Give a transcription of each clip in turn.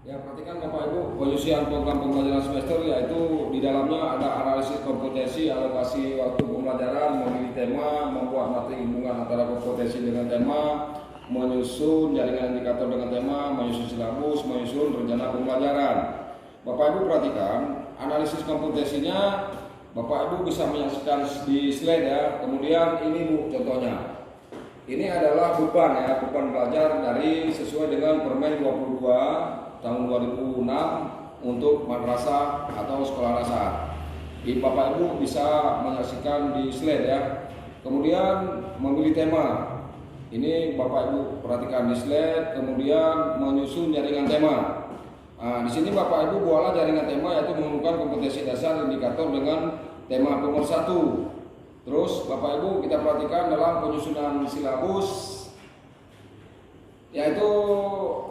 Ya, perhatikan Bapak Ibu, penyusunan program pembelajaran semester yaitu di dalamnya ada analisis kompetensi, alokasi waktu pembelajaran, memilih tema, membuat materi hubungan antara kompetensi dengan tema, menyusun jaringan indikator dengan tema, menyusun silabus, menyusun rencana pembelajaran. Bapak Ibu perhatikan, analisis kompetensinya Bapak Ibu bisa menyaksikan di slide ya. Kemudian ini Bu contohnya. Ini adalah beban ya, beban belajar dari sesuai dengan Permen 22 tahun 2006 untuk madrasah atau sekolah dasar. Bapak Ibu bisa menyaksikan di slide ya. Kemudian memilih tema. Ini Bapak Ibu perhatikan di slide. Kemudian menyusun jaringan tema. Nah, di sini Bapak Ibu buatlah jaringan tema yaitu menemukan kompetensi dasar indikator dengan tema pemersatu. Terus Bapak Ibu kita perhatikan dalam penyusunan silabus yaitu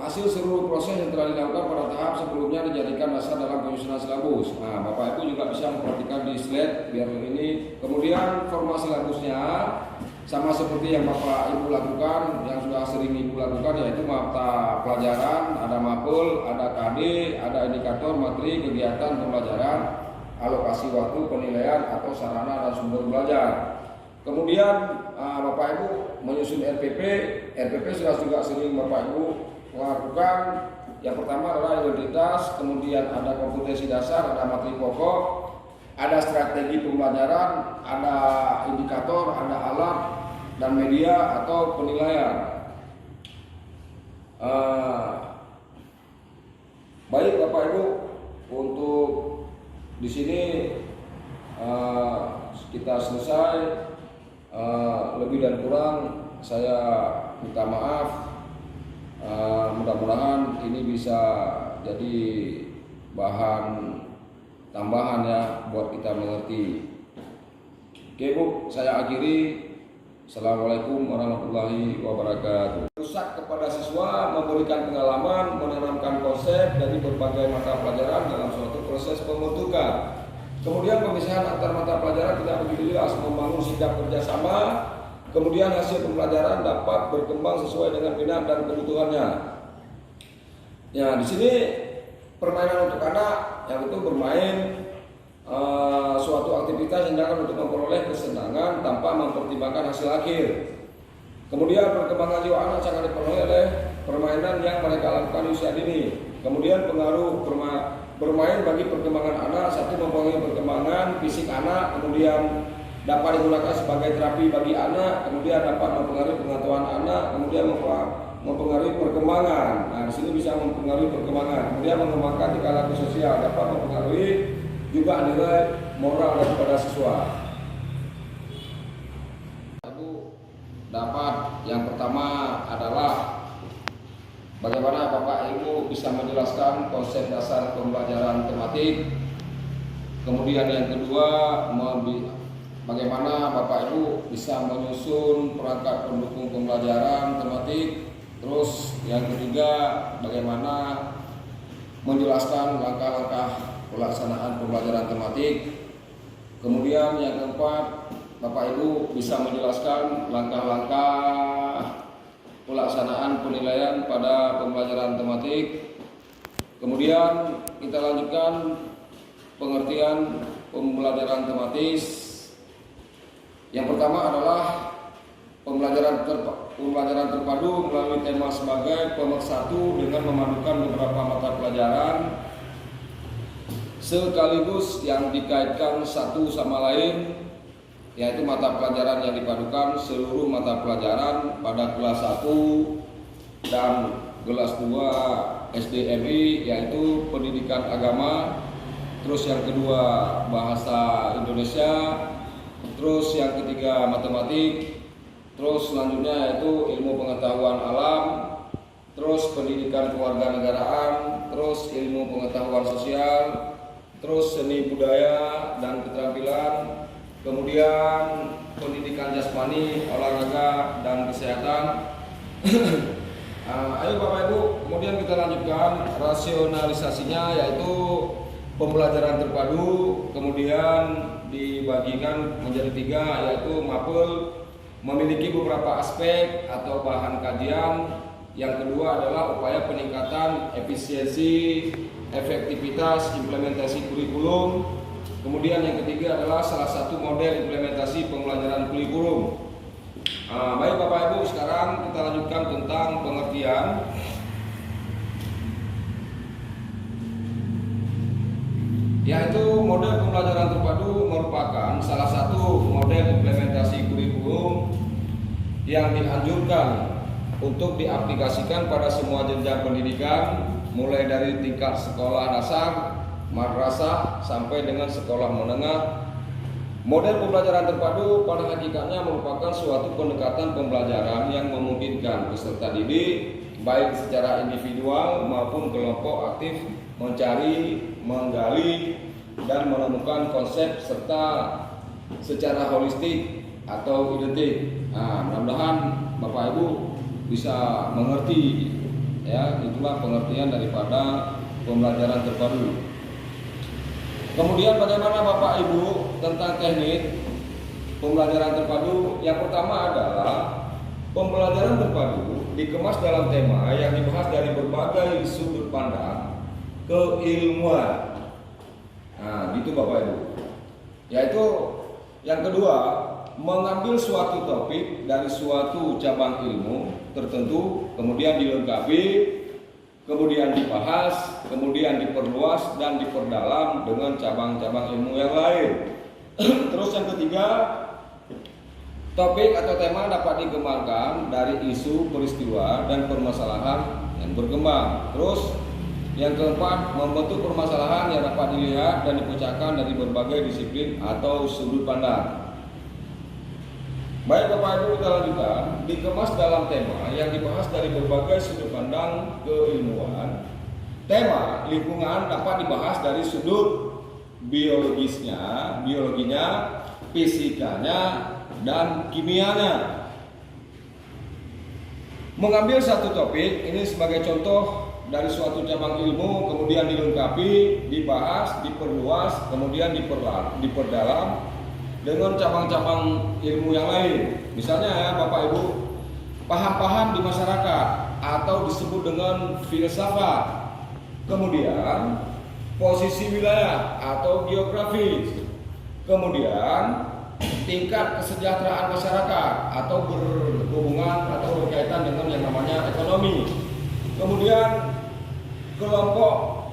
hasil seluruh proses yang telah dilakukan pada tahap sebelumnya dijadikan dasar dalam penyusunan silabus. Nah, Bapak Ibu juga bisa memperhatikan di slide biar ini. Kemudian format silabusnya sama seperti yang Bapak Ibu lakukan, yang sudah sering Ibu lakukan, yaitu mata pelajaran, ada mapel, ada KD, ada indikator materi kegiatan pembelajaran, alokasi waktu, penilaian atau sarana dan sumber belajar. Kemudian Bapak Ibu menyusun RPP. RPP sudah juga sering Bapak Ibu lakukan. Yang pertama adalah identitas, kemudian ada kompetensi dasar, ada materi pokok, ada strategi pembelajaran, ada indikator, ada alat dan media atau penilaian. Baik Bapak Ibu, untuk di sini kita selesai. Lebih dan kurang saya minta maaf. Mudah-mudahan ini bisa jadi bahan tambahan ya buat kita mengerti. Oke Bu, saya akhiri. Assalamualaikum warahmatullahi wabarakatuh. Rusak kepada siswa, memberikan pengalaman, menanamkan konsep dari berbagai mata pelajaran dalam suatu proses pembentukan. Kemudian pemisahan antar mata pelajaran tidak begitu jelas, membangun sikap kerjasama. Kemudian hasil pembelajaran dapat berkembang sesuai dengan minat dan kebutuhannya. Ya, di sini permainan untuk anak yang itu bermain suatu aktivitas yang dapat untuk memperoleh kesenangan tanpa mempertimbangkan hasil akhir. Kemudian perkembangan jiwa anak sangat dipengaruhi oleh permainan yang mereka lakukan di usia dini. Kemudian pengaruh bermain bagi perkembangan anak, satu mempengaruhi perkembangan fisik anak, kemudian dapat digunakan sebagai terapi bagi anak, kemudian dapat mempengaruhi pengetahuan anak, kemudian mempengaruhi perkembangan. Nah, di sini bisa mempengaruhi perkembangan, kemudian mengembangkan tingkah laku sosial, dapat mempengaruhi juga nilai moral daripada siswa. Ibu dapat yang pertama adalah bagaimana Bapak Ibu bisa menjelaskan konsep dasar pembelajaran tematik. Kemudian yang kedua, bagaimana Bapak Ibu bisa menyusun perangkat pendukung pembelajaran tematik. Terus yang ketiga, bagaimana menjelaskan langkah-langkah pelaksanaan pembelajaran tematik. Kemudian yang keempat, Bapak Ibu bisa menjelaskan langkah-langkah pelaksanaan penilaian pada pembelajaran tematik. Kemudian kita lanjutkan pengertian pembelajaran tematis. Yang pertama adalah pembelajaran terpadu melalui tema sebagai pemersatu dengan memadukan beberapa mata pelajaran sekaligus yang dikaitkan satu sama lain, yaitu mata pelajaran yang dipadukan seluruh mata pelajaran pada kelas 1 dan kelas 2 SDMI, yaitu pendidikan agama. Terus yang kedua bahasa Indonesia. Terus yang ketiga matematik. Terus selanjutnya yaitu ilmu pengetahuan alam. Terus pendidikan kewarganegaraan. Terus ilmu pengetahuan sosial. Terus seni budaya dan keterampilan. Kemudian pendidikan jasmani, olahraga dan kesehatan. Ayo Bapak Ibu, kemudian kita lanjutkan rasionalisasinya, yaitu pembelajaran terpadu. Kemudian dibagikan menjadi 3, yaitu mapel memiliki beberapa aspek atau bahan kajian Yang kedua adalah upaya peningkatan efisiensi, efektivitas implementasi kurikulum. Kemudian yang ketiga adalah salah satu model implementasi pembelajaran kurikulum. Baik Bapak Ibu, sekarang kita lanjutkan tentang pengertian. Yaitu model pembelajaran terpadu merupakan salah satu model implementasi kurikulum yang dianjurkan untuk diaplikasikan pada semua jenjang pendidikan, mulai dari tingkat sekolah dasar, madrasah sampai dengan sekolah menengah. Model pembelajaran terpadu pada hakikatnya merupakan suatu pendekatan pembelajaran yang memungkinkan peserta didik baik secara individual maupun kelompok aktif mencari, menggali, dan menemukan konsep serta secara holistik atau identik. Mudah-mudahan Bapak Ibu bisa mengerti, ya, itulah pengertian daripada pembelajaran terpadu. Kemudian bagaimana Bapak Ibu tentang teknik pembelajaran terpadu? Yang pertama adalah pembelajaran terpadu dikemas dalam tema yang dibahas dari berbagai sudut pandang keilmuan. Gitu Bapak Ibu. Yaitu yang kedua, mengambil suatu topik dari suatu cabang ilmu tertentu, kemudian dilengkapi, kemudian dibahas, kemudian diperluas dan diperdalam dengan cabang-cabang ilmu yang lain. Terus yang ketiga, topik atau tema dapat dikembangkan dari isu, peristiwa, dan permasalahan yang berkembang. Terus yang keempat, membentuk permasalahan yang dapat dilihat dan dipecahkan dari berbagai disiplin atau sudut pandang. Baik Bapak Ibu, kita lanjutkan. Dikemas dalam tema yang dibahas dari berbagai sudut pandang keilmuan. Tema lingkungan dapat dibahas dari sudut biologinya, fisikanya, dan kimianya. Mengambil satu topik ini sebagai contoh dari suatu cabang ilmu, kemudian dilengkapi, dibahas, diperluas, kemudian diperdalam dengan cabang-cabang ilmu yang lain. Misalnya ya Bapak Ibu, paham-paham di masyarakat atau disebut dengan filsafat. Kemudian posisi wilayah atau geografis. Kemudian tingkat kesejahteraan masyarakat atau berhubungan atau berkaitan dengan yang namanya ekonomi. Kemudian kelompok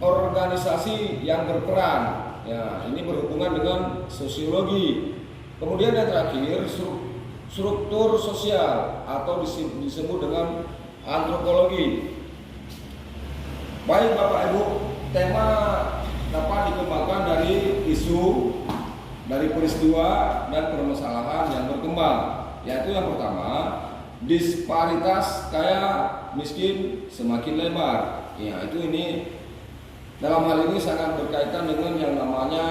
organisasi yang berperan. Ya, ini berhubungan dengan sosiologi. Kemudian yang terakhir, struktur sosial atau disebut dengan antropologi. Baik Bapak Ibu, tema dapat dikembangkan dari isu, dari peristiwa dan permasalahan yang berkembang. Yaitu yang pertama, disparitas kaya miskin semakin lebar. Ya, itu ini dalam hal ini sangat berkaitan dengan yang namanya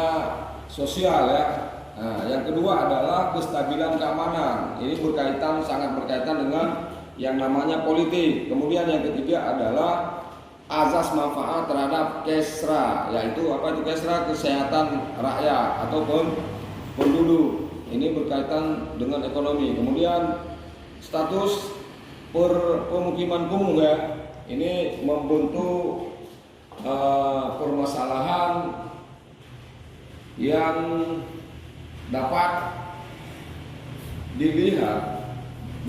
sosial ya. Yang kedua adalah kestabilan keamanan. Ini sangat berkaitan dengan yang namanya politik. Kemudian yang ketiga adalah azas manfaat terhadap kesra, yaitu apa itu kesra? Kesehatan rakyat ataupun penduduk. Ini berkaitan dengan ekonomi. Kemudian status pemukiman kumuh ya. Ini membentuk permasalahan yang dapat dilihat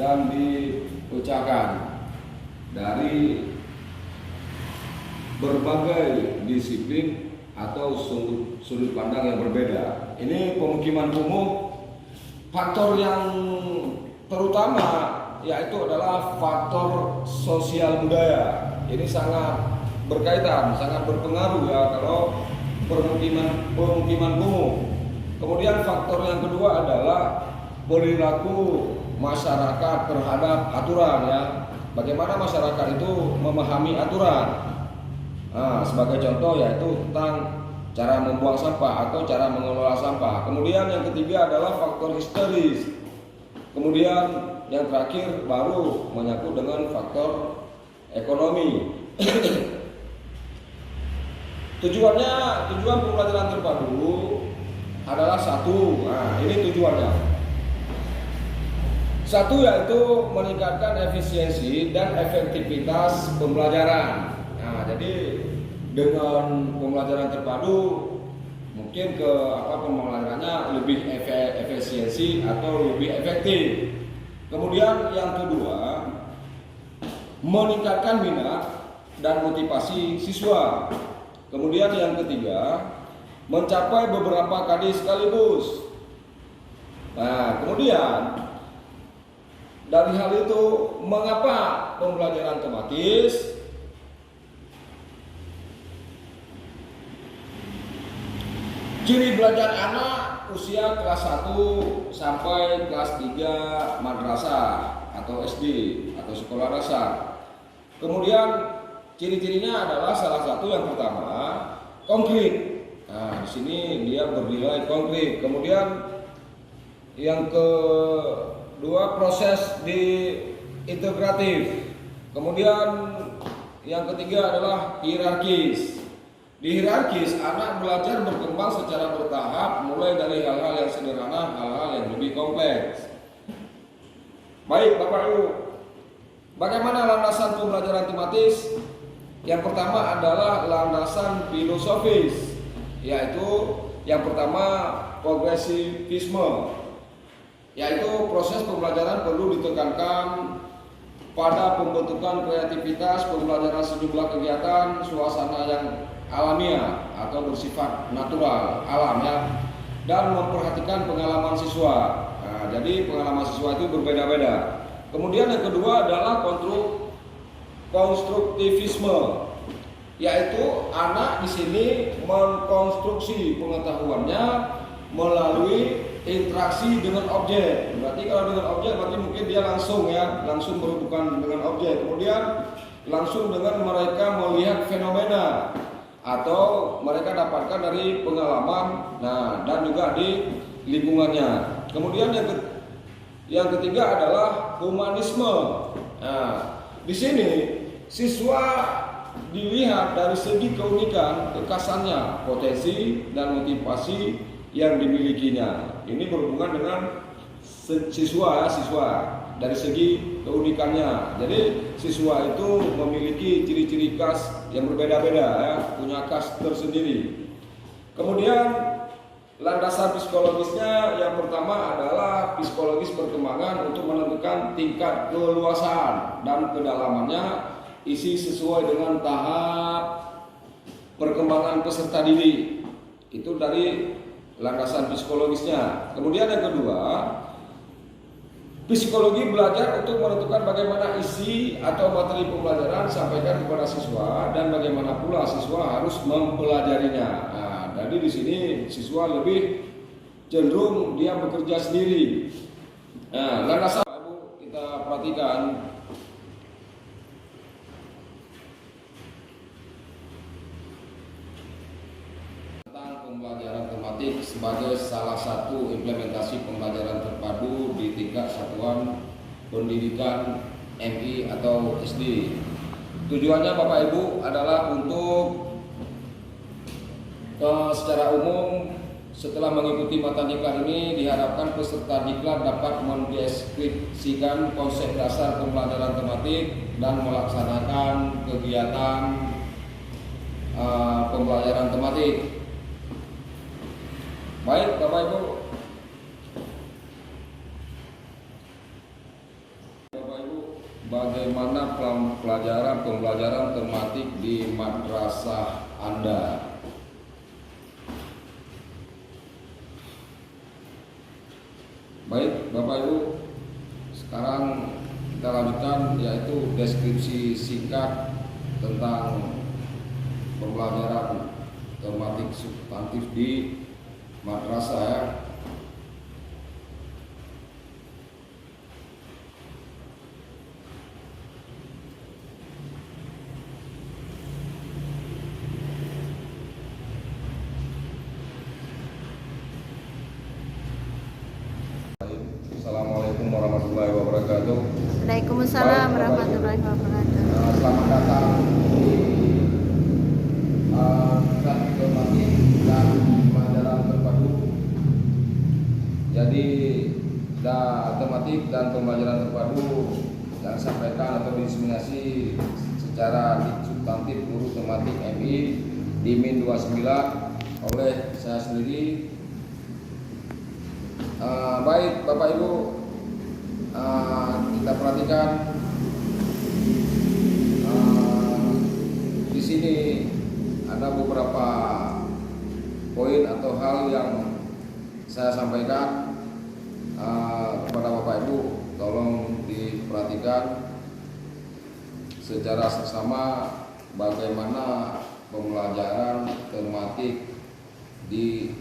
dan dipecahkan dari berbagai disiplin atau sudut pandang yang berbeda. Ini pemukiman kumuh, faktor yang terutama yaitu adalah faktor sosial budaya. Ini sangat berkaitan, sangat berpengaruh ya kalau pemukiman kumuh. Kemudian faktor yang kedua adalah perilaku masyarakat terhadap aturan ya. Bagaimana masyarakat itu memahami aturan. Sebagai contoh yaitu tentang cara membuang sampah atau cara mengelola sampah. Kemudian yang ketiga adalah faktor historis. Kemudian yang terakhir baru menyangkut dengan faktor ekonomi. Tujuan pembelajaran terpadu adalah satu. Ini tujuannya. Satu yaitu meningkatkan efisiensi dan efektivitas pembelajaran. Nah, jadi dengan pembelajaran terpadu mungkin pembelajarannya lebih efisiensi atau lebih efektif. Kemudian yang kedua, meningkatkan minat dan motivasi siswa. Kemudian yang ketiga, mencapai beberapa KD sekaligus. Nah, kemudian dari hal itu, mengapa pembelajaran tematis? Ciri belajar anak usia kelas 1 sampai kelas 3 madrasah atau SD atau sekolah dasar. Kemudian ciri-cirinya adalah salah satu yang pertama, konkret. Nah, di sini dia bernilai konkret. Kemudian yang kedua, proses di integratif. Kemudian yang ketiga adalah hierarkis. Di hierarkis, anak belajar berkembang secara bertahap, mulai dari hal-hal yang sederhana, hal-hal yang lebih kompleks. Baik, Bapak Ibu, bagaimana landasan pembelajaran tematis? Yang pertama adalah landasan filosofis, yaitu yang pertama progresivisme, yaitu proses pembelajaran perlu ditekankan pada pembentukan kreativitas, pembelajaran sejumlah kegiatan, suasana yang alamiah atau bersifat natural, alam ya, dan memperhatikan pengalaman siswa. Nah, jadi pengalaman siswa itu berbeda-beda. Kemudian yang kedua adalah konstruktivisme, yaitu anak di sini mengkonstruksi pengetahuannya melalui interaksi dengan objek. Berarti kalau dengan objek berarti mungkin dia langsung berhubungan dengan objek. Kemudian langsung dengan mereka melihat fenomena atau mereka dapatkan dari pengalaman, nah, dan juga di lingkungannya. Kemudian yang ketiga adalah humanisme. Nah, di sini siswa dilihat dari segi keunikan, kekasannya, potensi dan motivasi yang dimilikinya. Ini berhubungan dengan siswa dari segi keunikannya. Jadi siswa itu memiliki ciri-ciri khas yang berbeda-beda ya, punya khas tersendiri. Kemudian landasan psikologisnya yang pertama adalah psikologis perkembangan untuk menentukan tingkat keluasan dan kedalamannya, isi sesuai dengan tahap perkembangan peserta didik. Itu dari landasan psikologisnya. Kemudian yang kedua, psikologi belajar untuk menentukan bagaimana isi atau materi pembelajaran disampaikan kepada siswa dan bagaimana pula siswa harus mempelajarinya. Nah, jadi di sini siswa lebih cenderung dia bekerja sendiri. Nah, landasan Ibu kita perhatikan. Pembelajaran tematik sebagai salah satu implementasi pembelajaran terpadu di tingkat satuan pendidikan MI atau SD. Tujuannya Bapak Ibu adalah untuk secara umum setelah mengikuti mata diklat ini diharapkan peserta diklat dapat mendeskripsikan konsep dasar pembelajaran tematik dan melaksanakan kegiatan pembelajaran tematik. Baik Bapak Ibu, bagaimana pembelajaran tematik di madrasah Anda? Baik Bapak Ibu, sekarang kita lanjutkan yaitu deskripsi singkat tentang pembelajaran tematik substantif di madrasah ya. Assalamualaikum warahmatullahi wabarakatuh. Waalaikumsalam warahmatullahi wabarakatuh. Selamat datang di tematik dan pembelajaran terpadu. Jadi dan tematik dan pembelajaran terpadu yang disampaikan atau diseminasi secara substantif guru tematik MI di Min 29 oleh saya sendiri. Baik Bapak Ibu, kita perhatikan di sini ada beberapa poin atau hal yang saya sampaikan kepada Bapak Ibu. Tolong diperhatikan secara seksama bagaimana pembelajaran tematik di